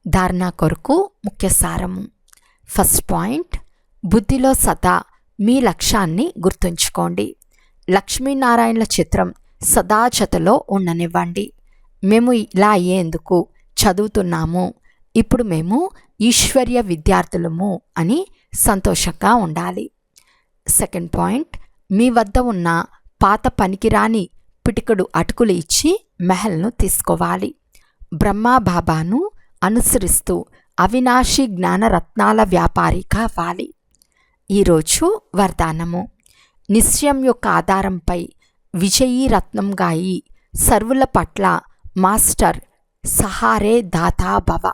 ధారణ కొరకు ముఖ్య సారము. ఫస్ట్ పాయింట్, బుద్ధిలో సదా మీ లక్ష్యాన్ని గుర్తుంచుకోండి. లక్ష్మీనారాయణల చిత్రం సదా జతలో ఉండనివ్వండి. మేము ఇలా అయ్యేందుకు చదువుతున్నాము, ఇప్పుడు మేము ఈశ్వర్య విద్యార్థులము అని సంతోషంగా ఉండాలి. సెకండ్ పాయింట్, మీ వద్ద ఉన్న పాత పనికిరాని పిటికడు అటుకులు ఇచ్చి మెహల్ను తీసుకోవాలి. బ్రహ్మా బాబాను అనుసరిస్తూ అవినాశి జ్ఞానరత్నాల వ్యాపారి కావాలి. ఈరోజు వరదానము, నిశ్చయం యొక్క ఆధారంపై విజయీ రత్నంగా అయి సర్వుల పట్ల మాస్టర్ సహారే దాతా భవ.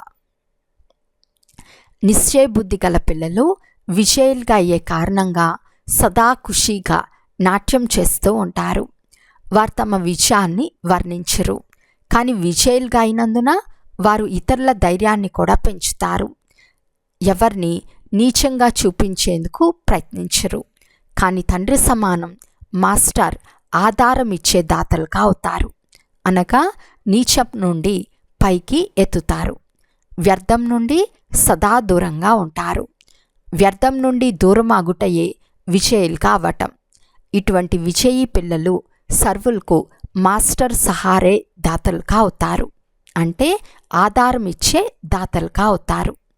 నిశ్చయ బుద్ధి గల పిల్లలు విజయులుగా అయ్యే కారణంగా సదా ఖుషీగా నాట్యం చేస్తూ ఉంటారు. వారు తమ విజయాన్ని వర్ణించరు, కానీ విజయులుగా అయినందున వారు ఇతరుల ధైర్యాన్ని కూడా పెంచుతారు. ఎవరిని నీచంగా చూపించేందుకు ప్రయత్నించరు, కానీ తండ్రి సమానం మాస్టర్ ఆధారం ఇచ్చే దాతలుగా అవుతారు. అనగా నీచం నుండి పైకి ఎత్తుతారు, వ్యర్థం నుండి సదా దూరంగా ఉంటారు. వ్యర్థం నుండి దూరం అగుటయే విజయులుగా అవ్వటం. ఇటువంటి విజయీ పిల్లలు సర్వులకు మాస్టర్ సహారే దాతలుగా అవుతారు, అంటే ఆధారం ఇచ్చే దాతలుగా అవుతారు.